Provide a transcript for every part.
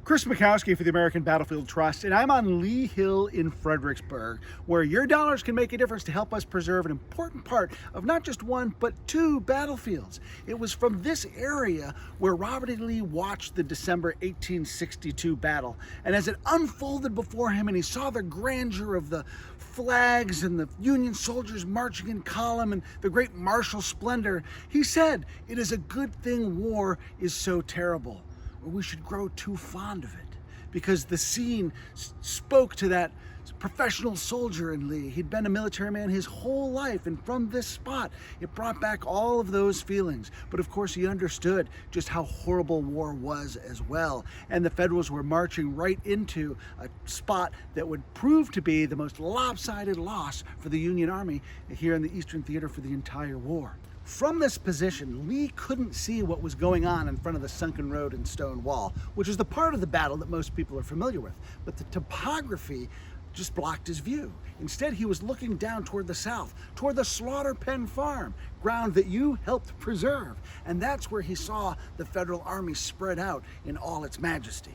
Chris Mikowski for the American Battlefield Trust, and I'm on Lee Hill in Fredericksburg, where your dollars can make a difference to help us preserve an important part of not just one, but two battlefields. It was from this area where Robert E. Lee watched the December 1862 battle, and as it unfolded before him and he saw the grandeur of the flags and the Union soldiers marching in column and the great martial splendor, he said, "It is a good thing war is so terrible, or we should grow too fond of it," because the scene spoke to that professional soldier in Lee. He'd been a military man his whole life, and from this spot, it brought back all of those feelings. But of course, he understood just how horrible war was as well. And the Federals were marching right into a spot that would prove to be the most lopsided loss for the Union Army here in the Eastern Theater for the entire war. From this position, Lee couldn't see what was going on in front of the sunken road and stone wall, which is the part of the battle that most people are familiar with. But the topography just blocked his view. Instead, he was looking down toward the south, toward the Slaughter Pen Farm, ground that you helped preserve. And that's where he saw the Federal Army spread out in all its majesty.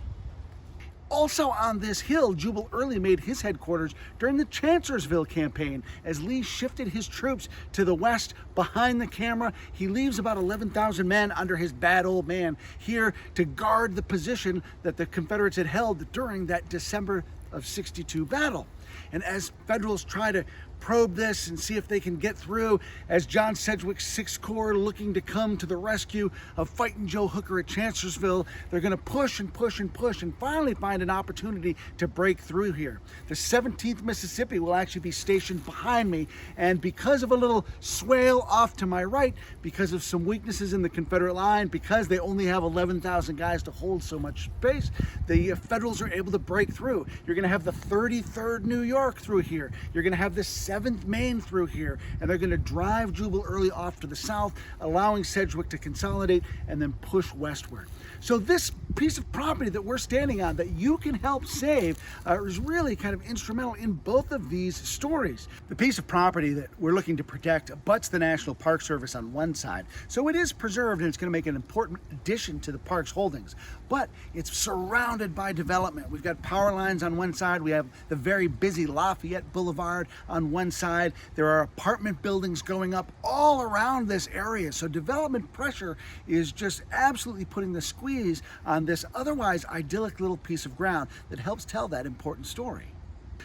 Also on this hill, Jubal Early made his headquarters during the Chancellorsville campaign. As Lee shifted his troops to the west behind the camera, he leaves about 11,000 men under his bad old man here to guard the position that the Confederates had held during that December of '62 battle. And as Federals try to probe this and see if they can get through, as John Sedgwick's 6th Corps looking to come to the rescue of Fightin' Joe Hooker at Chancellorsville, they're going to push and push and push and finally find an opportunity to break through here. The 17th Mississippi will actually be stationed behind me, and because of a little swale off to my right, because of some weaknesses in the Confederate line, because they only have 11,000 guys to hold so much space, the Federals are able to break through. You're going to have the 33rd New York through here. You're going to have the 7th Maine through here, and they're going to drive Jubal Early off to the south, allowing Sedgwick to consolidate and then push westward. So this piece of property that we're standing on that you can help save is really kind of instrumental in both of these stories. The piece of property that we're looking to protect abuts the National Park Service on one side, so it is preserved and it's going to make an important addition to the park's holdings, but it's surrounded by development. We've got power lines on one side, we have the very busy Lafayette Boulevard on one side, there are apartment buildings going up all around this area, so development pressure is just absolutely putting the squeeze on this otherwise idyllic little piece of ground that helps tell that important story.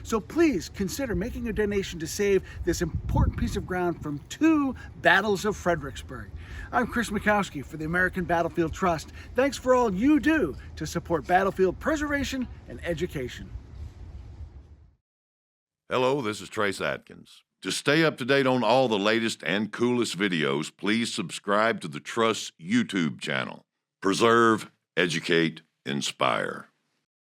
So please consider making a donation to save this important piece of ground from two battles of Fredericksburg. I'm Chris Mikowski for the American Battlefield Trust. Thanks for all you do to support battlefield preservation and education. Hello, this is Trace Atkins. To stay up to date on all the latest and coolest videos, please subscribe to the Trust's YouTube channel. Preserve, educate, inspire.